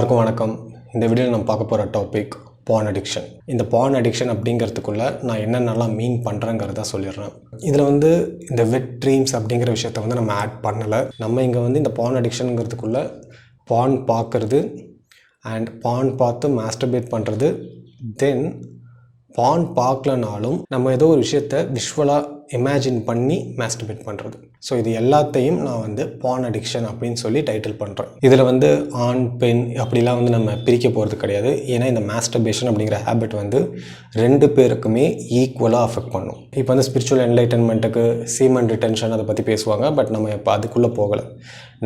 எல்லாருக்கும் வணக்கம். இந்த வீடியோவில் நம்ம பார்க்க போகிற டாபிக் பான் அடிக்ஷன். இந்த பான் அடிக்ஷன் அப்படிங்கிறதுக்குள்ளே நான் என்னென்னலாம் மீன் பண்ணுறேங்கிறத சொல்லிடுறேன். இதில் இந்த வெட் ட்ரீம்ஸ் அப்படிங்கிற விஷயத்த நம்ம ஆட் பண்ணலை. நம்ம இங்கே இந்த பான் அடிக்ஷனுங்கிறதுக்குள்ளே பான் பார்க்குறது அண்ட் பான் பார்த்து மாஸ்டர்பேட் பண்ணுறது, தென் பான் பார்க்கலனாலும் நம்ம ஏதோ ஒரு விஷயத்தை விஷுவலாக இமேஜின் பண்ணி மாஸ்டர்பேட் பண்ணுறது. ஸோ இது எல்லாத்தையும் நான் பான் அடிக்ஷன் அப்படின்னு சொல்லி டைட்டில் பண்ணுறேன். இதில் ஆண் பெண் அப்படிலாம் நம்ம பிரிக்க போகிறது கிடையாது. ஏன்னா இந்த மாஸ்டர்பேஷன் அப்படிங்கிற ஹேபிட் ரெண்டு பேருக்குமே ஈக்குவலாக அஃபெக்ட் பண்ணும். இப்போ ஸ்பிரிச்சுவல் என்லைட்டன்மெண்ட்டுக்கு சீமன் ரிட்டென்ஷன் அதை பற்றி பேசுவாங்க. பட் நம்ம இப்போ அதுக்குள்ளே போகலை.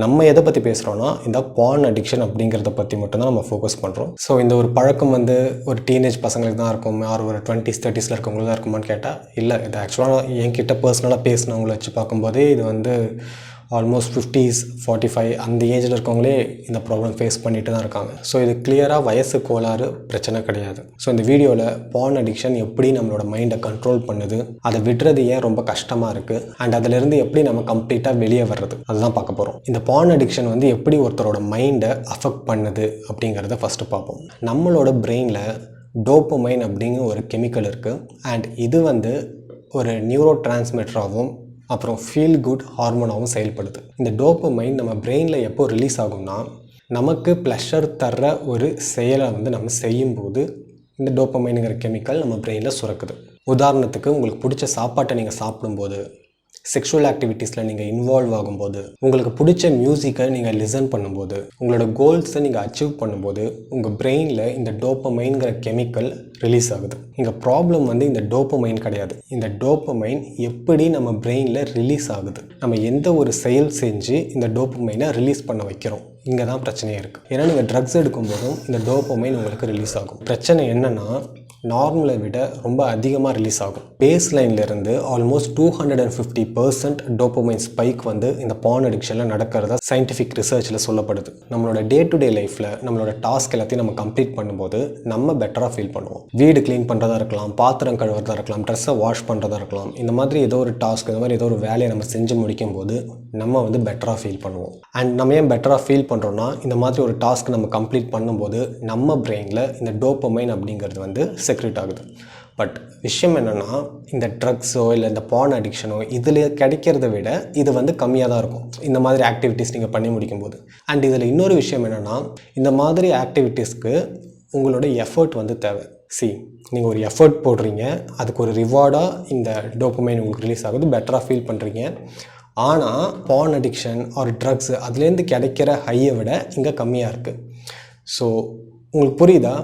நம்ம எதை பற்றி பேசுகிறோன்னா இந்த பான் அடிக்ஷன் அப்படிங்கிறத பற்றி மட்டும்தான் நம்ம ஃபோக்கஸ் பண்ணுறோம். ஸோ இந்த ஒரு பழக்கம் ஒரு டீனேஜ் பசங்களுக்கு தான் இருக்கும், ஆர் ஒரு 20s 30s இருக்கவங்களுக்கு தான் இருக்குமான்னு கேட்டால் இல்லை. இது ஆக்சுவலாக என்கிட்ட பர்சனலாக பேசினவங்களை வச்சு பார்க்கும்போதே இது ஆல்மோஸ்ட் 50s 45 அந்த ஏஜில் இருக்கவங்களே இந்த ப்ராப்ளம் ஃபேஸ் பண்ணிட்டு தான் இருக்காங்க. ஸோ இது கிளியராக வயசு கோளாறு பிரச்சனை கிடையாது. ஸோ இந்த வீடியோவில் பான் அடிக்ஷன் எப்படி நம்மளோட மைண்டை கண்ட்ரோல் பண்ணுது, அதை விடுறது ஏன் ரொம்ப கஷ்டமாக இருக்குது, அண்ட் அதிலிருந்து எப்படி நம்ம கம்ப்ளீட்டாக வெளியே வர்றது, அதுதான் பார்க்க போகிறோம். இந்த பான் அடிக்ஷன் எப்படி ஒருத்தரோட மைண்டை அஃபெக்ட் பண்ணுது அப்படிங்கிறத ஃபஸ்ட்டு பார்ப்போம். நம்மளோட பிரெயினில் டோபமைன் அப்படிங்கிற ஒரு கெமிக்கல் இருக்குது. அண்ட் இது ஒரு நியூரோ டிரான்ஸ்மிட்டராகவும் அப்புறம் ஃபீல் குட் ஹார்மோனாகவும் செயல்படுது. இந்த டோபமைன் நம்ம பிரெயினில் எப்போ ரிலீஸ் ஆகும்னா, நமக்கு ப்ளஷர் தர்ற ஒரு செயலை நம்ம செய்யும்போது இந்த டோபமைனுங்கிற கெமிக்கல் நம்ம பிரெயினில் சுரக்குது. உதாரணத்துக்கு உங்களுக்கு பிடிச்ச சாப்பாட்டை நீங்கள் சாப்பிடும்போது, செக்ஷுவல் ஆக்டிவிட்டீஸில் நீங்கள் இன்வால்வ் ஆகும்போது, உங்களுக்கு பிடிச்ச மியூசிக்கை நீங்கள் லிசன் பண்ணும்போது, உங்களோட கோல்ஸை நீங்கள் அச்சீவ் பண்ணும்போது உங்கள் பிரெயினில் இந்த டோபமைன்கிற கெமிக்கல் ரிலீஸ் ஆகுது. இங்கே ப்ராப்ளம் இந்த டோபமைன் கிடையாது. இந்த டோபமைன் எப்படி நம்ம பிரெயினில் ரிலீஸ் ஆகுது, நம்ம எந்த ஒரு செயல் செஞ்சு இந்த டோபமைனை ரிலீஸ் பண்ண வைக்கிறோம், இங்கே தான் பிரச்சனையே இருக்குது. ஏன்னா நீங்கள் ட்ரக்ஸ் எடுக்கும்போதும் இந்த டோபமைன் உங்களுக்கு ரிலீஸ் ஆகும். பிரச்சனை என்னென்னா, நார்மலை விட ரொம்ப அதிகமாக ரிலீஸ் ஆகும். பேஸ் லைன்லேருந்து ஆல்மோஸ்ட் 250% டோபமைன் ஸ்பைக் இந்த பான் அடிக்ஷனில் நடக்கிறதா சயின்டிஃபிக் ரிசர்ச்சில் சொல்லப்படுது. நம்மளோட டே டு டே லைஃப்பில் நம்மளோட டாஸ்க் எல்லாத்தையும் நம்ம கம்ப்ளீட் பண்ணும்போது நம்ம பெட்டராக ஃபீல் பண்ணுவோம். வீடு க்ளீன் பண்ணுறதா இருக்கலாம், பாத்திரம் கழுவுறதா இருக்கலாம், ட்ரெஸ்ஸை வாஷ் பண்ணுறதா இருக்கலாம். இந்த மாதிரி ஏதோ ஒரு டாஸ்க், இந்த மாதிரி ஏதோ ஒரு வேலையை நம்ம செஞ்சு முடிக்கும் போது நம்ம பெட்டராக ஃபீல் பண்ணுவோம். அண்ட் நம்ம ஏன் பெட்டராக ஃபீல் பண்ணுறோன்னா, இந்த மாதிரி ஒரு டாஸ்க் நம்ம கம்ப்ளீட் பண்ணும்போது நம்ம பிரெயினில் இந்த டோபமைன் அப்படிங்கிறது செக்ரெட் ஆகுது. பட் விஷயம் என்னென்னா, இந்த ட்ரக்ஸோ இல்லை இந்த பான் அடிக்ஷனோ இதில் கிடைக்கிறத விட இது கம்மியாக தான் இருக்கும் இந்த மாதிரி ஆக்டிவிட்டீஸ் நீங்கள் பண்ணி முடிக்கும்போது. அண்ட் இதில் இன்னொரு விஷயம் என்னென்னா, இந்த மாதிரி ஆக்டிவிட்டீஸ்க்கு உங்களோட எஃபர்ட் தேவை. நீங்கள் ஒரு எஃபர்ட் போடுறீங்க, அதுக்கு ஒரு ரிவார்டாக இந்த டோபமைன் உங்களுக்கு ரிலீஸ் ஆகுது, பெட்டராக ஃபீல் பண்ணுறீங்க. ஆனால் பான் அடிக்ஷன் ஆர் ட்ரக்ஸ் அதுலேருந்து கிடைக்கிற ஹையை விட இங்கே கம்மியாக இருக்குது. ஸோ உங்களுக்கு புரியுதா?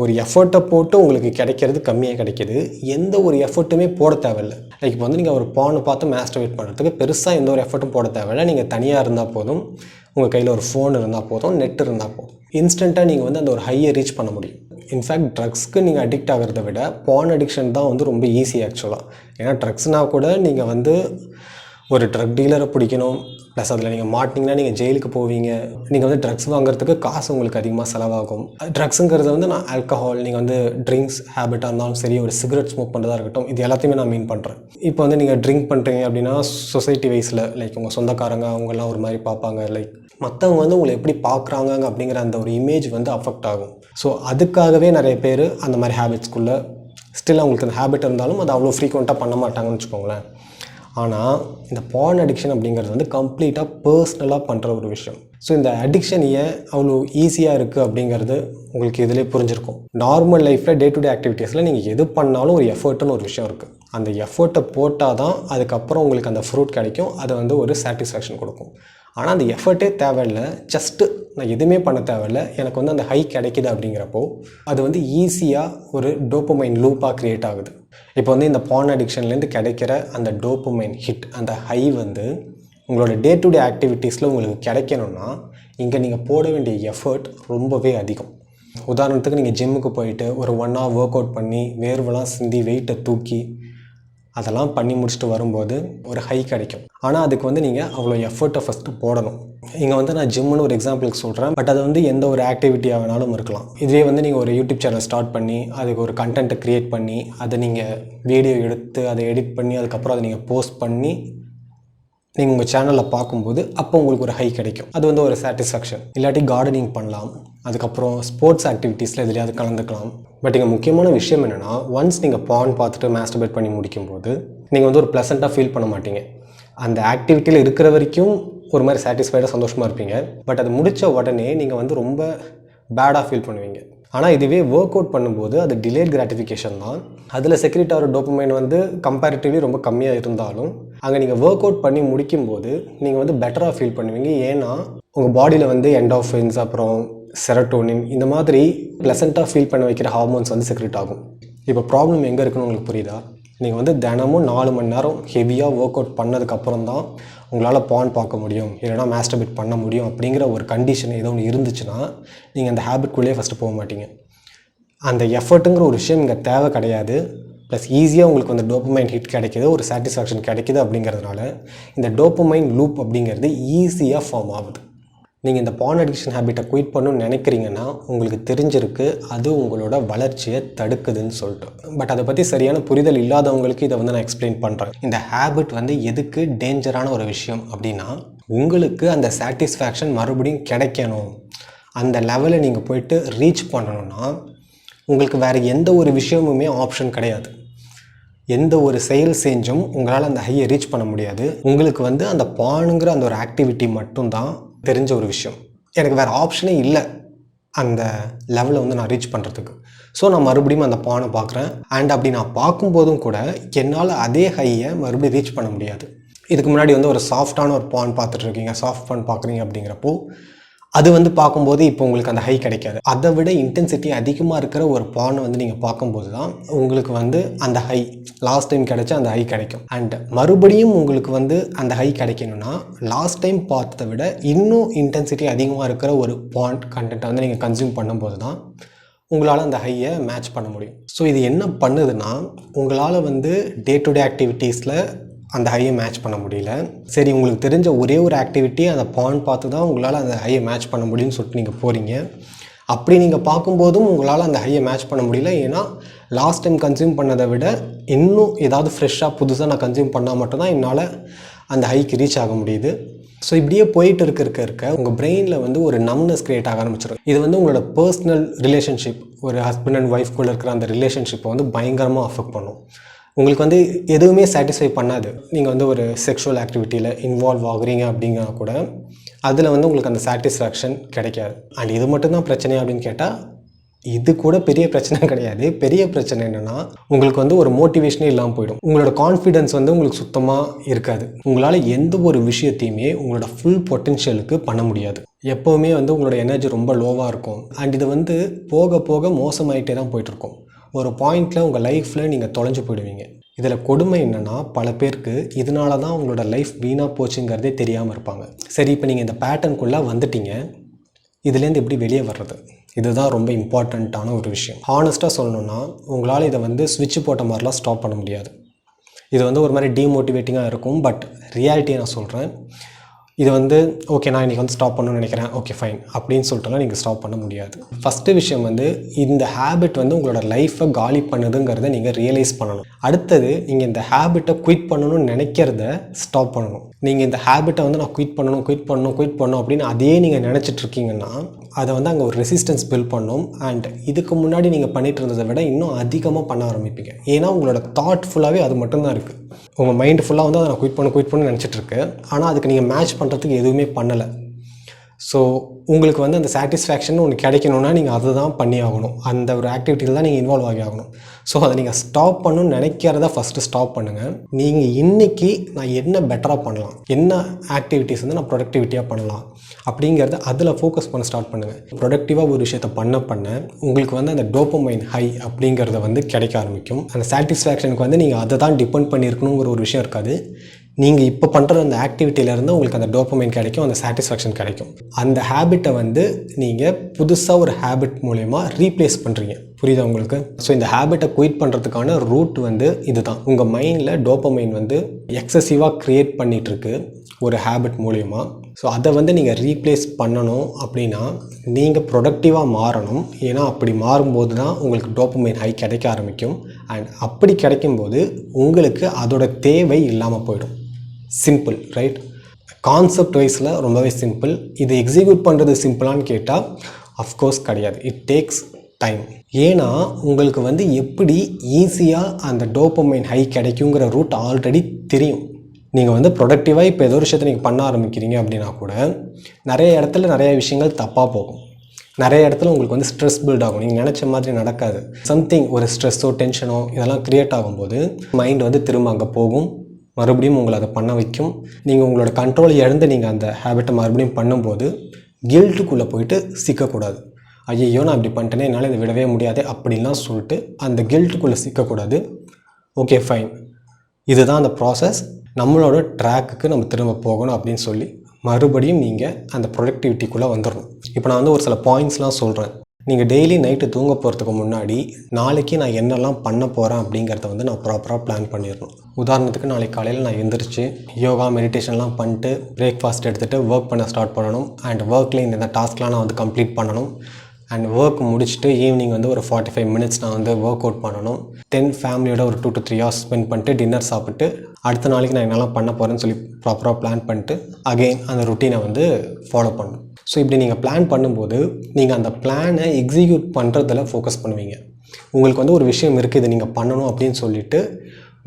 ஒரு எஃபர்ட்டை போட்டு உங்களுக்கு கிடைக்கிறது கம்மியாக கிடைக்கிது, எந்த ஒரு எஃபர்ட்டுமே போட தேவையில்லை. லைக் இப்போ நீங்கள் ஒரு பானை பார்த்து மாஸ்டர்பேட் பண்ணுறதுக்கு பெருசாக எந்த ஒரு எஃபர்ட்டும் போட தேவையில்லை. நீங்கள் தனியாக இருந்தால் போதும், உங்கள் கையில் ஒரு ஃபோன் இருந்தால் போதும், நெட் இருந்தால் போதும், இன்ஸ்டண்ட்டாக நீங்கள் அந்த ஒரு ஹையை ரீச் பண்ண முடியும். இன்ஃபேக்ட் ட்ரக்ஸ்க்கு நீங்கள் அடிக்ட் ஆகிறத விட பான் அடிக்ஷன் தான் ரொம்ப ஈஸி ஆக்சுவலாக. ஏன்னா ட்ரக்ஸ்னால் கூட நீங்கள் ஒரு ட்ரக் டீலரை பிடிக்கணும், ப்ளஸ் அதில் நீங்கள் மாட்டிங்கன்னா நீங்கள் ஜெயிலுக்கு போவீங்க. நீங்கள் ட்ரக்ஸ் வாங்குறதுக்கு காசு உங்களுக்கு அதிகமாக செலவாகும். ட்ரக்ஸுங்கிறது நான் ஆல்கஹால், நீங்கள் ட்ரிங்க்ஸ் ஹேபிட்டாக இருந்தாலும் சரி, ஒரு சிகரெட் ஸ்மோக் பண்ணுறதா இருக்கட்டும், இது எல்லாத்தையுமே நான் மீன் பண்ணுறேன். இப்போ நீங்கள் ட்ரிங்க் பண்ணுறீங்க அப்படின்னா சொசைட்டி வைஸில் லைக் உங்கள் சொந்தக்காரங்க அவங்கெல்லாம் ஒரு மாதிரி பார்ப்பாங்க. லைக் மற்றவங்க உங்களை எப்படி பார்க்குறாங்க அப்படிங்கிற அந்த ஒரு இமேஜ் அஃபெக்ட் ஆகும். ஸோ அதுக்காகவே நிறைய பேர் அந்த மாதிரி ஹேபிட்ஸ்குள்ளே ஸ்டில் அவங்களுக்கு அந்த ஹேபிட் இருந்தாலும் அது அவ்வளோ ஃப்ரீக்வெண்ட்டாக பண்ண மாட்டாங்கன்னு வச்சுக்கோங்களேன். ஆனால் இந்த பான் அடிக்ஷன் அப்படிங்கிறது கம்ப்ளீட்டாக பர்சனலாக பண்ணுற ஒரு விஷயம். ஸோ இந்த அடிக்ஷன் ஏன் அவ்வளோ ஈஸியாக இருக்குது அப்படிங்கிறது உங்களுக்கு இதிலே புரிஞ்சிருக்கும். நார்மல் லைஃப்பில் டே டு டே ஆக்டிவிட்டீஸில் நீங்கள் எது பண்ணாலும் ஒரு எஃபர்ட்டுன்னு ஒரு விஷயம் இருக்குது. அந்த எஃபர்ட்டை போட்டால் தான் அதுக்கப்புறம் உங்களுக்கு அந்த ஃப்ரூட் கிடைக்கும், அது ஒரு சாட்டிஸ்ஃபேக்ஷன் கொடுக்கும். ஆனால் அந்த எஃபர்ட்டே தேவையில்லை, ஜஸ்ட்டு நான் எதுவுமே பண்ண தேவையில்லை, எனக்கு அந்த ஹை கிடைக்கிது அப்படிங்கிறப்போ அது ஈஸியாக ஒரு டோபமைன் லூப்பாக க்ரியேட் ஆகுது. இப்போ இந்த பான் அடிக்ஷன்லேருந்து கிடைக்கிற அந்த டோபமைன் ஹிட், அந்த ஹை உங்களோட டே டு டே ஆக்டிவிட்டீஸில் உங்களுக்கு கிடைக்கணும்னா இங்கே நீங்கள் போட வேண்டிய எஃபர்ட் ரொம்பவே அதிகம். உதாரணத்துக்கு நீங்கள் ஜிம்முக்கு போயிட்டு ஒரு 1 hour ஒர்க் அவுட் பண்ணி வேர்வெல்லாம் சிந்தி வெயிட்டை தூக்கி அதெல்லாம் பண்ணி முடிச்சுட்டு வரும்போது ஒரு ஹை கிடைக்கும். ஆனால் அதுக்கு நீங்கள் அவ்வளோ எஃபர்ட்டை ஃபஸ்ட்டு போடணும். இங்கே நான் ஜிம்முன்னு ஒரு எக்ஸாம்பிளுக்கு சொல்கிறேன். பட் அது எந்த ஒரு ஆக்டிவிட்டியாக வேணாலும் இருக்கலாம். இதுவே நீங்கள் ஒரு யூடியூப் சேனல் ஸ்டார்ட் பண்ணி அதுக்கு ஒரு கண்டென்ட்டை க்ரியேட் பண்ணி அதை நீங்கள் வீடியோ எடுத்து அதை எடிட் பண்ணி அதுக்கப்புறம் அதை நீங்கள் போஸ்ட் பண்ணி நீங்கள் உங்கள் சேனலில் பார்க்கும்போது அப்போ உங்களுக்கு ஒரு ஹை கிடைக்கும். அது ஒரு சாட்டிஸ்ஃபேக்ஷன். இல்லாட்டி கார்டனிங் பண்ணலாம், அதுக்கப்புறம் ஸ்போர்ட்ஸ் ஆக்டிவிட்டீஸில் எதுலையாவது கலந்துக்கலாம். பட் இங்கே முக்கியமான விஷயம் என்னென்னா, ஒன்ஸ் நீங்கள் பான் பார்த்துட்டு மாஸ்டர்பேட் பண்ணி முடிக்கும்போது நீங்கள் வந்து ஒரு ப்ளசண்ட்டாக ஃபீல் பண்ண மாட்டீங்க. அந்த ஆக்டிவிட்டியில் இருக்கிற வரைக்கும் ஒரு மாதிரி சாட்டிஸ்ஃபைடாக சந்தோஷமாக இருப்பீங்க. பட் அது முடித்த உடனே நீங்கள் வந்து ரொம்ப பேடாக ஃபீல் பண்ணுவீங்க. ஆனால் இதுவே ஒர்க் அவுட் பண்ணும்போது அது டிலேட் கிராட்டிஃபிகேஷன் தான். அதில் செக்ரேட் ஆகிற டோபமைன் வந்து கம்பேரிட்டிவ்லி ரொம்ப கம்மியாக இருந்தாலும் அங்கே நீங்கள் ஒர்க் அவுட் பண்ணி முடிக்கும்போது நீங்கள் வந்து பெட்டராக ஃபீல் பண்ணுவீங்க. ஏன்னா உங்கள் பாடியில் வந்து என்டார்ஃபின்ஸ் அப்புறம் செரட்டோனின் இந்த மாதிரி ப்ளசண்ட்டாக ஃபீல் பண்ண வைக்கிற ஹார்மோன்ஸ் வந்து செக்ரேட் ஆகும். இப்போ ப்ராப்ளம் எங்கே இருக்குன்னு உங்களுக்கு புரியுதா? நீங்கள் வந்து தினமும் 4 மணி நேரம் ஹெவியாக ஒர்க் அவுட் பண்ணதுக்கப்புறம் தான் உங்களால் பான் பார்க்க முடியும், இல்லைனா மாஸ்டர்பேட் பண்ண முடியும் அப்படிங்கிற ஒரு கண்டிஷன் ஏதோ ஒன்று இருந்துச்சுன்னா நீங்கள் அந்த ஹேபிட்குள்ளேயே ஃபஸ்ட்டு போக மாட்டீங்க. அந்த எஃபர்ட்டுங்கிற ஒரு விஷயம் இங்கே தேவை கிடையாது. ப்ளஸ் ஈஸியாக உங்களுக்கு வந்து டோபமைன் ஹிட் கிடைக்கிது, ஒரு சாட்டிஸ்ஃபேக்ஷன் கிடைக்கிது. அப்படிங்கிறதுனால இந்த டோபமைன் லூப் அப்படிங்கிறது ஈஸியாக ஃபார்ம் ஆகுது. நீங்கள் இந்த பான் அடிக்ஷன் ஹேபிட்டை குயிட் பண்ணணும்னு நினைக்கிறீங்கன்னா உங்களுக்கு தெரிஞ்சிருக்கு அது உங்களோட வளர்ச்சியை தடுக்குதுன்னு சொல்லிட்டு. பட் அதை பற்றி சரியான புரிதல் இல்லாதவங்களுக்கு இதை வந்து நான் எக்ஸ்பிளைன் பண்ணுறேன். இந்த ஹேபிட் வந்து எதுக்கு டேஞ்சரான ஒரு விஷயம் அப்படின்னா, உங்களுக்கு அந்த சாட்டிஸ்ஃபேக்ஷன் மறுபடியும் கிடைக்கணும், அந்த லெவலை நீங்கள் போயிட்டு ரீச் பண்ணணும்னா உங்களுக்கு வேறு எந்த ஒரு விஷயமுமே ஆப்ஷன் கிடையாது. எந்த ஒரு செயல் செஞ்சும் உங்களால் அந்த ஹையை ரீச் பண்ண முடியாது. உங்களுக்கு வந்து அந்த பானுங்கிற அந்த ஒரு ஆக்டிவிட்டி மட்டும்தான் தெரிஞ்ச ஒரு விஷயம். எனக்கு வேறு ஆப்ஷனே இல்லை அந்த லெவலை வந்து நான் ரீச் பண்ணுறதுக்கு. ஸோ நான் மறுபடியும் அந்த பானை பார்க்குறேன். அண்ட் அப்படி நான் பார்க்கும்போதும் கூட என்னால் அதே ஹையை மறுபடியும் ரீச் பண்ண முடியாது. இதுக்கு முன்னாடி வந்து ஒரு சாஃப்டான ஒரு பான் பார்த்துட்ருக்கீங்க, சாஃப்ட் பான் பார்க்குறீங்க அப்படிங்கிறப்போ அது வந்து பார்க்கும்போது இப்போ உங்களுக்கு அந்த ஹை கிடைக்காது. அதை விட இன்டென்சிட்டி அதிகமாக இருக்கிற ஒரு பானை வந்து நீங்கள் பார்க்கும்போது தான் உங்களுக்கு வந்து அந்த ஹை லாஸ்ட் டைம் கிடைச்ச அந்த ஹை கிடைக்கும். அண்ட் மறுபடியும் உங்களுக்கு வந்து அந்த ஹை கிடைக்கணும்னா லாஸ்ட் டைம் பார்த்ததை விட இன்னும் இன்டென்சிட்டி அதிகமாக இருக்கிற ஒரு பான் கண்டென்ட்டை வந்து நீங்கள் கன்சியூம் பண்ணும்போது தான் உங்களால் அந்த ஹையை மேட்ச் பண்ண முடியும். ஸோ இது என்ன பண்ணுதுன்னா, உங்களால் வந்து டே டு டே ஆக்டிவிட்டீஸில் அந்த ஹையை மேட்ச் பண்ண முடியல. சரி, உங்களுக்கு தெரிஞ்ச ஒரே ஒரு ஆக்டிவிட்டி அந்த பான் பார்த்து தான் உங்களால் அந்த ஹையை மேட்ச் பண்ண முடியும்னு சொல்லிட்டு நீங்கள் போகிறீங்க. அப்படி நீங்கள் பார்க்கும்போதும் உங்களால் அந்த ஹையை மேட்ச் பண்ண முடியல. ஏன்னா லாஸ்ட் டைம் கன்சியூம் பண்ணதை விட இன்னும் ஏதாவது ஃப்ரெஷ்ஷாக புதுசாக நான் கன்சியூம் பண்ணால் மட்டும்தான் என்னால் அந்த ஹைக்கு ரீச் ஆக முடியுது. ஸோ இப்படியே போயிட்டு இருக்க உங்கள் பிரெயினில் வந்து ஒரு நம்னஸ் க்ரியேட் ஆக ஆரம்பிச்சிடும். இது வந்து உங்களோட பர்சனல் ரிலேஷன்ஷிப், ஒரு ஹஸ்பண்ட் அண்ட் ஒய்ஃப்குள்ளே இருக்கிற அந்த ரிலேஷன்ஷிப்பை வந்து பயங்கரமாக அஃபெக்ட் பண்ணும். உங்களுக்கு வந்து எதுவுமே சாட்டிஸ்ஃபை பண்ணாது. நீங்கள் வந்து ஒரு செக்ஷுவல் ஆக்டிவிட்டியில் இன்வால்வ் ஆகுறீங்க அப்படிங்கிற கூட அதில் வந்து உங்களுக்கு அந்த சாட்டிஸ்ஃபேக்ஷன் கிடைக்காது. அண்ட் இது மட்டும்தான் பிரச்சனை அப்படின்னு கேட்டால் இது கூட பெரிய பிரச்சனை கிடையாது. பெரிய பிரச்சனை என்னென்னா, உங்களுக்கு வந்து ஒரு மோட்டிவேஷனே இல்லாமல் போயிடும். உங்களோட கான்ஃபிடென்ஸ் வந்து உங்களுக்கு சுத்தமாக இருக்காது. உங்களால் எந்த ஒரு விஷயத்தையுமே உங்களோட ஃபுல் பொட்டென்ஷியலுக்கு பண்ண முடியாது. எப்போவுமே வந்து உங்களோட எனர்ஜி ரொம்ப லோவாக இருக்கும். அண்ட் இது வந்து போக போக மோசமாயிட்டே தான் போயிட்டுருக்கும். ஒரு பாயிண்டில் உங்கள் லைஃப்பில் நீங்கள் தொலைஞ்சு போயிடுவீங்க. இதில் கொடுமை என்னென்னா, பல பேருக்கு இதனால தான் உங்களோட லைஃப் வீணாக போச்சுங்கிறதே தெரியாமல் இருப்பாங்க. சரி, இப்போ நீங்கள் இந்த பேட்டர்னுக்குள்ளே வந்துட்டீங்க, இதுலேருந்து எப்படி வெளியே வர்றது? இதுதான் ரொம்ப இம்பார்ட்டண்ட்டான ஒரு விஷயம். ஹானஸ்ட்டாக சொல்லணுன்னா, உங்களால் இதை வந்து ஸ்விட்ச் போட்ட மாதிரிலாம் ஸ்டாப் பண்ண முடியாது. இது வந்து ஒரு மாதிரி டீமோட்டிவேட்டிங்காக இருக்கும். பட் ரியாலிட்டியை நான் சொல்கிறேன். இது வந்து ஓகே, நான் இன்றைக்கி வந்து ஸ்டாப் பண்ணணும்னு நினைக்கிறேன், ஓகே ஃபைன் அப்படின்னு சொல்லிட்டுலாம் நீங்கள் ஸ்டாப் பண்ண முடியாது. ஃபஸ்ட்டு விஷயம் வந்து இந்த ஹேபிட் வந்து உங்களோட லைஃப்பை காலி பண்ணுதுங்கிறத நீங்கள் ரியலைஸ் பண்ணணும். அடுத்தது, நீங்கள் இந்த ஹேபிட்டை குயிட் பண்ணணும்னு நினைக்கிறத ஸ்டாப் பண்ணணும். நீங்கள் இந்த ஹேபிட்டை வந்து நான் குயிட் பண்ணணும் அப்படின்னு அதே நீங்கள் நினச்சிட்ருக்கீங்கன்னா அதை வந்து அங்கே ஒரு ரெசிஸ்டன்ஸ் பில்ட் பண்ணும். அண்ட் இதுக்கு முன்னாடி நீங்கள் பண்ணிகிட்டு இருந்ததை விட இன்னும் அதிகமாக பண்ண ஆரம்பிப்பீங்க. ஏன்னா உங்களோட தாட் ஃபுல்லாகவே அது மட்டும்தான் இருக்குது. உங்கள் மைண்ட் ஃபுல்லாக வந்து அதை நான் குயிட் பண்ண நினச்சிட்ருக்கு. ஆனால் அதுக்கு நீங்கள் மேட்ச் பண்ணுறதுக்கு எதுவுமே பண்ணலை. ஸோ உங்களுக்கு வந்து அந்த சாட்டிஸ்ஃபேக்ஷன் ஒன்று கிடைக்கணுன்னா நீங்கள் அதை தான் பண்ணி ஆகணும். அந்த ஒரு ஆக்டிவிட்டியில் தான் நீங்கள் இன்வால்வ் ஆகி ஆகணும். ஸோ அதை நீங்கள் ஸ்டாப் பண்ணணும்னு நினைக்கிறத ஃபஸ்ட்டு ஸ்டாப் பண்ணுங்கள். நீங்கள் இன்றைக்கி நான் என்ன பெட்டராக பண்ணலாம், என்ன ஆக்டிவிட்டீஸ் வந்து நான் ப்ரொடக்டிவிட்டியாக பண்ணலாம் அப்படிங்கிறத அதில் ஃபோக்கஸ் பண்ண ஸ்டார்ட் பண்ணுங்கள். ப்ரொடக்டிவாக ஒரு விஷயத்தை பண்ண உங்களுக்கு வந்து அந்த டோபமைன் ஹை அப்படிங்கிறத வந்து கிடைக்க ஆரம்பிக்கும். அந்த சாட்டிஸ்ஃபேக்ஷனுக்கு வந்து நீங்கள் அதை தான் டிபெண்ட் பண்ணியிருக்கணுங்கிற ஒரு விஷயம் இருக்காது. நீங்கள் இப்போ பண்ணுற அந்த ஆக்டிவிட்டியிலேருந்து உங்களுக்கு அந்த டோபமைன் கிடைக்கும், அந்த சாட்டிஸ்ஃபேக்ஷன் கிடைக்கும். அந்த ஹேபிட்டை வந்து நீங்கள் புதுசாக ஒரு ஹேபிட் மூலயமா ரீப்ளேஸ் பண்ணுறீங்க. புரியுதா உங்களுக்கு? ஸோ இந்த ஹேபிட்டை குயிட் பண்ணுறதுக்கான ரூட் வந்து இதுதான். உங்கள் மைண்டில் டோபமைன் வந்து எக்ஸசிவாக க்ரியேட் பண்ணிகிட்ருக்கு ஒரு ஹேபிட் மூலயமா. ஸோ அதை வந்து நீங்கள் ரீப்ளேஸ் பண்ணணும் அப்படின்னா நீங்கள் ப்ரொடக்டிவாக மாறணும். ஏன்னா அப்படி மாறும்போது தான் உங்களுக்கு டோபமைன் ஹை கிடைக்க ஆரம்பிக்கும். அண்ட் அப்படி கிடைக்கும்போது உங்களுக்கு அதோட தேவை இல்லாமல் போயிடும். Simple, right? கான்செப்ட் வைஸில் ரொம்பவே சிம்பிள். இது எக்ஸிக்யூட் பண்ணுறது சிம்பிளான்னு கேட்டால் அஃப்கோர்ஸ் கிடையாது. It takes time. ஏன்னா உங்களுக்கு வந்து எப்படி ஈஸியாக அந்த டோபமைன் ஹை கிடைக்குங்கிற ரூட் ஆல்ரெடி தெரியும். நீங்கள் வந்து ப்ரொடக்டிவாக இப்போ ஏதோ ஒரு விஷயத்தை நீங்கள் பண்ண ஆரம்பிக்கிறீங்க அப்படின்னா கூட நிறைய இடத்துல நிறைய விஷயங்கள் தப்பாக போகும். நிறைய இடத்துல உங்களுக்கு வந்து ஸ்ட்ரெஸ் பில்ட் ஆகும். நீங்கள் நினச்ச மாதிரி நடக்காது. சம்திங் ஒரு ஸ்ட்ரெஸ்ஸோ டென்ஷனோ இதெல்லாம் க்ரியேட் ஆகும்போது மைண்ட் வந்து திரும்ப அங்கே போகும், மறுபடியும் உங்களை அதை பண்ண வைக்கும். நீங்கள் உங்களோட கண்ட்ரோல் இழந்து நீங்கள் அந்த ஹேபிட்டை மறுபடியும் பண்ணும்போது கில்ட்டுக்குள்ளே போயிட்டு சிக்கக்கூடாது. ஐயோ நான் இப்படி பண்ணிட்டேனே, என்னால் இதை விடவே முடியாது அப்படின்லாம் சொல்லிட்டு அந்த கில்ட்டுக்குள்ளே சிக்கக்கூடாது. ஓகே ஃபைன், இதுதான் அந்த ப்ராசஸ், நம்மளோட ட்ராக்குக்கு நம்ம திரும்ப போகணும் அப்படின்னு சொல்லி மறுபடியும் நீங்கள் அந்த ப்ரொடக்டிவிட்டிக்குள்ளே வந்துடணும். இப்போ நான் வந்து ஒரு சில பாயிண்ட்ஸ்லாம் சொல்கிறேன். நீங்கள் டெய்லி நைட்டு தூங்க போகிறதுக்கு முன்னாடி நாளைக்கு நான் என்னெல்லாம் பண்ண போகிறேன் அப்படிங்கிறத வந்து நான் ப்ராப்பராக பிளான் பண்ணிடணும். உதாரணத்துக்கு நாளைக்கு காலையில் நான் எழுந்திரிச்சு யோகா மெடிடேஷன்லாம் பண்ணிட்டு பிரேக்ஃபாஸ்ட் எடுத்துகிட்டு ஒர்க் பண்ண ஸ்டார்ட் பண்ணணும். அண்ட் ஒர்க்கில் இந்த டாஸ்க்லாம் நான் வந்து கம்ப்ளீட் பண்ணணும். அண்ட் ஒர்க் முடிச்சுட்டு ஈவினிங் வந்து ஒரு 45 மினிட்ஸ் நான் வந்து ஒர்க் அவுட் பண்ணணும். தென் ஃபேமிலியோட ஒரு 2 to 3 hours ஸ்பெண்ட் பண்ணிட்டு டின்னர் சாப்பிட்டு அடுத்த நாளைக்கு நான் என்னெல்லாம் பண்ண போகிறேன்னு சொல்லி ப்ராப்பராக பிளான் பண்ணிட்டு அகெயின் அந்த ருட்டீனை வந்து ஃபாலோ பண்ணணும். ஸோ இப்படி நீங்கள் பிளான் பண்ணும்போது நீங்கள் அந்த பிளானை எக்ஸிக்யூட் பண்ணுறதுல ஃபோக்கஸ் பண்ணுவீங்க. உங்களுக்கு வந்து ஒரு விஷயம் இருக்குது, இதை நீங்கள் பண்ணணும் அப்படின்னு சொல்லிட்டு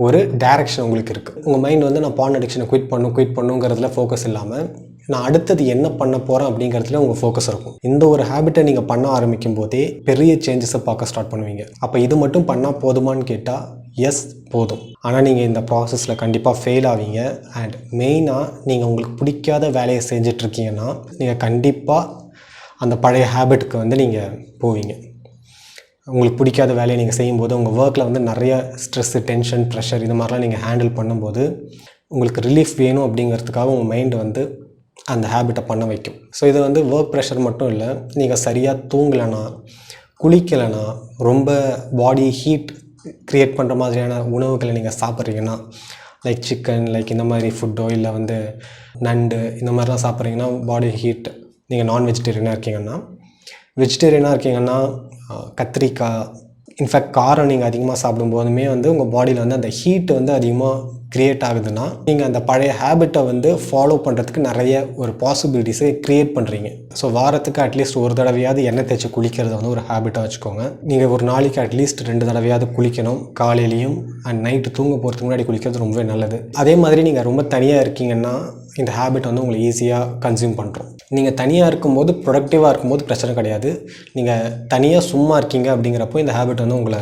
ஒரு டைரக்ஷன் உங்களுக்கு இருக்குது. உங்கள் மைண்ட் வந்து நான் பான் அடிக்ஷனை குவிட் பண்ணுங்கிறதுல ஃபோக்கஸ் இல்லாமல் நான் அடுத்தது என்ன பண்ண போகிறேன் அப்படிங்கிறதுல உங்கள் ஃபோக்கஸ் இருக்கும். இந்த ஒரு ஹேபிட்டை நீங்கள் பண்ண ஆரம்பிக்கும் போதே பெரிய சேஞ்சஸை பார்க்க ஸ்டார்ட் பண்ணுவீங்க. அப்போ இது மட்டும் பண்ணால் போதுமான்னு கேட்டால் எஸ் போதும். ஆனால் நீங்கள் இந்த ப்ராசஸில் கண்டிப்பாக ஃபெயில் ஆவீங்க. அண்ட் மெயினாக நீங்கள் உங்களுக்கு பிடிக்காத வேலையை செஞ்சிட்ருக்கீங்கன்னா நீங்கள் கண்டிப்பாக அந்த பழைய ஹேபிட்டுக்கு வந்து நீங்கள் போவீங்க. உங்களுக்கு பிடிக்காத வேலையை நீங்கள் செய்யும்போது உங்கள் ஒர்க்கில் வந்து நிறைய ஸ்ட்ரெஸ்ஸு, டென்ஷன், ப்ரெஷர் இது மாதிரிலாம் நீங்கள் ஹேண்டில் பண்ணும்போது உங்களுக்கு ரிலீஃப் வேணும் அப்படிங்கிறதுக்காக உங்கள் மைண்டு வந்து அந்த ஹேபிட்டை பண்ண வைக்கும். ஸோ இது வந்து ஒர்க் ப்ரெஷர் மட்டும் இல்லை, நீங்கள் சரியாக தூங்கலைன்னா, குளிக்கலைன்னா, ரொம்ப பாடி ஹீட் க்ரியேட் பண்ணுற மாதிரியான உணவுகளை நீங்கள் சாப்பிட்றீங்கன்னா, லைக் சிக்கன், லைக் இந்த மாதிரி ஃபுட்டோ இல்லை வந்து நண்டு இந்த மாதிரிலாம் சாப்பிட்றீங்கன்னா பாடி ஹீட். நீங்கள் நான் வெஜிடேரியனாக இருக்கீங்கன்னா கத்திரிக்காய், இன்ஃபேக்ட் காரம் நீங்கள் அதிகமாக சாப்பிடும்போதுமே வந்து உங்கள் பாடியில் வந்து அந்த ஹீட் வந்து அதிகமாக க்ரியேட் ஆகுதுன்னா நீங்கள் அந்த பழைய ஹேபிட்டை வந்து ஃபாலோ பண்ணுறதுக்கு நிறைய ஒரு பாசிபிலிட்டிஸை க்ரியேட் பண்ணுறீங்க. ஸோ வாரத்துக்கு அட்லீஸ்ட் ஒரு தடவையாவது எண்ணெய் தேய்ச்சி குளிக்கிறது வந்து ஒரு ஹேபிட்டாக வச்சுக்கோங்க. நீங்கள் ஒரு நாளைக்கு அட்லீஸ்ட் 2 தடவையாவது குளிக்கணும். காலையிலையும் அண்ட் நைட்டு தூங்க போகிறதுக்கு முன்னாடி குளிக்கிறது ரொம்பவே நல்லது. அதே மாதிரி நீங்கள் ரொம்ப தனியாக இருக்கீங்கன்னா இந்த ஹேபிட் வந்து உங்களை ஈஸியாக கன்சியூம் பண்ணுறோம். நீங்கள் தனியாக இருக்கும்போது, ப்ரொடக்டிவாக இருக்கும்போது பிரச்சனை கிடையாது. நீங்கள் தனியாக சும்மா இருக்கீங்க அப்படிங்கிறப்போ இந்த ஹேபிட் வந்து உங்களை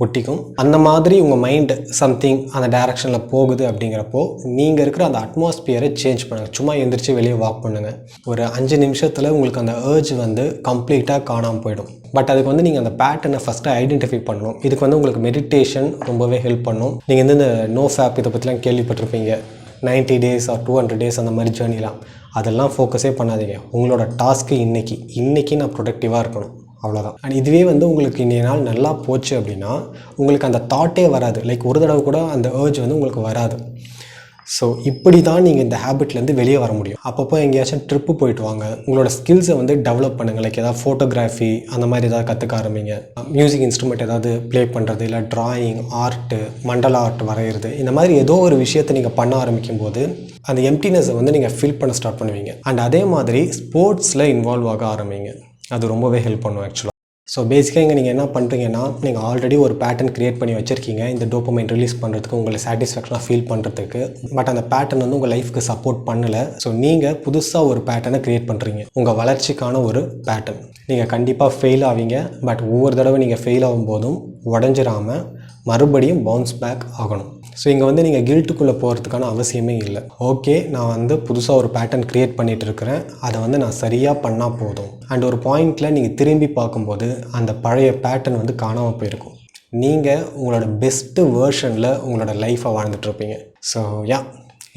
ஒட்டிக்கும். அந்த மாதிரி உங்கள் மைண்டு சம்திங் அந்த டைரக்ஷனில் போகுது அப்படிங்கிறப்போ நீங்கள் இருக்கிற அந்த அட்மாஸ்பியரை சேஞ்ச் பண்ணுங்கள். சும்மா எழுந்திரிச்சு வெளியே வாக் பண்ணுங்கள். ஒரு 5 நிமிஷத்தில் உங்களுக்கு அந்த ஏர்ஜ் வந்து கம்ப்ளீட்டாக காணாமல் போயிடும். பட் அதுக்கு வந்து நீங்கள் அந்த பேட்டர்னை ஃபஸ்ட்டு ஐடென்டிஃபை பண்ணணும். இதுக்கு வந்து உங்களுக்கு மெடிடேஷன் ரொம்பவே ஹெல்ப் பண்ணும். நீங்கள் வந்து இந்த நோ ஃபேப் இதை பற்றிலாம் கேள்விப்பட்டிருப்பீங்க. 90 days or 200 days அந்த மாதிரி ஜேர்னிலாம், அதெல்லாம் ஃபோக்கஸே பண்ணாதீங்க. உங்களோட டாஸ்க்கு இன்றைக்கி நான் ப்ரொடக்டிவாக இருக்கணும், அவ்வளோதான். அண்ட் இதுவே வந்து உங்களுக்கு இன்றைய நாள் நல்லா போச்சு அப்படின்னா உங்களுக்கு அந்த தாட்டே வராது. லைக் ஒரு தடவை கூட அந்த ஏர்ஜ் வந்து உங்களுக்கு வராது. ஸோ இப்படி தான் நீங்கள் இந்த ஹேபிட்லேருந்து வெளியே வர முடியும். அப்பப்போ எங்கேயாச்சும் ட்ரிப்பு போயிட்டு வாங்க. உங்களோட ஸ்கில்ஸை வந்து டெவலப் பண்ணுங்கள். லைக் ஏதாவது ஃபோட்டோகிராஃபி அந்த மாதிரி ஏதாவது கற்றுக்க ஆரம்பிங்க. மியூசிக் இன்ஸ்ட்ருமெண்ட் ஏதாவது ப்ளே பண்ணுறது, இல்லை ட்ராயிங், ஆர்ட்டு, மண்டலா ஆர்ட் வரைகிறது, இந்த மாதிரி ஏதோ ஒரு விஷயத்தை நீங்கள் பண்ண ஆரம்பிக்கும் போது அந்த எம்டினஸை வந்து நீங்கள் ஃபில் பண்ண ஸ்டார்ட் பண்ணுவீங்க. அண்ட் அதே மாதிரி ஸ்போர்ட்ஸில் இன்வால்வ் ஆக ஆரம்பிங்க. அது ரொம்பவே ஹெல்ப் பண்ணும் ஆக்சுவலாக. ஸோ பேசிக்காக இங்கே நீங்கள் என்ன பண்ணுறீங்கன்னா, நீங்கள் ஆல்ரெடி ஒரு பேட்டர்ன் க்ரியேட் பண்ணி வச்சுருக்கீங்க இந்த டோபமைன் ரிலீஸ் பண்ணுறதுக்கு, உங்களை சாட்டிஸ்ஃபேக்ஷனாக ஃபீல் பண்ணுறதுக்கு. பட் அந்த பேட்டர்ன் வந்து உங்கள் லைஃப்க்கு சப்போர்ட் பண்ணலை. ஸோ நீங்கள் புதுசாக ஒரு பேட்டர்னை க்ரியேட் பண்ணுறீங்க, உங்கள் வளர்ச்சிக்கான ஒரு பேட்டர்ன். நீங்கள் கண்டிப்பாக ஃபெயில் ஆவீங்க. பட் ஒவ்வொரு தடவை நீங்கள் ஃபெயில் ஆகும்போதும் உடஞ்சிராமல் மறுபடியும் பவுன்ஸ் பேக் ஆகணும். ஸோ இங்கே வந்து நீங்கள் கில்ட்டுக்குள்ளே போகிறதுக்கான அவசியமே இல்லை. ஓகே, நான் வந்து புதுசாக ஒரு பேட்டர்ன் க்ரியேட் பண்ணிகிட்டு இருக்கிறேன், அதை வந்து நான் சரியாக பண்ணால் போதும். அண்ட் ஒரு பாயிண்டில் நீங்கள் திரும்பி பார்க்கும்போது அந்த பழைய பேட்டர்ன் வந்து காணாமல் போயிருக்கும். நீங்கள் உங்களோட பெஸ்ட்டு வேர்ஷனில் உங்களோட லைஃப்பை வாழ்ந்துட்டுருப்பீங்க. ஸோ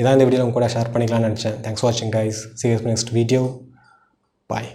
இதான் இந்த வீடியோவில் உங்க கூட ஷேர் பண்ணிக்கலாம்னு நினச்சேன். தேங்க்ஸ் ஃபார் வாட்சிங் guys. See you next video. Bye.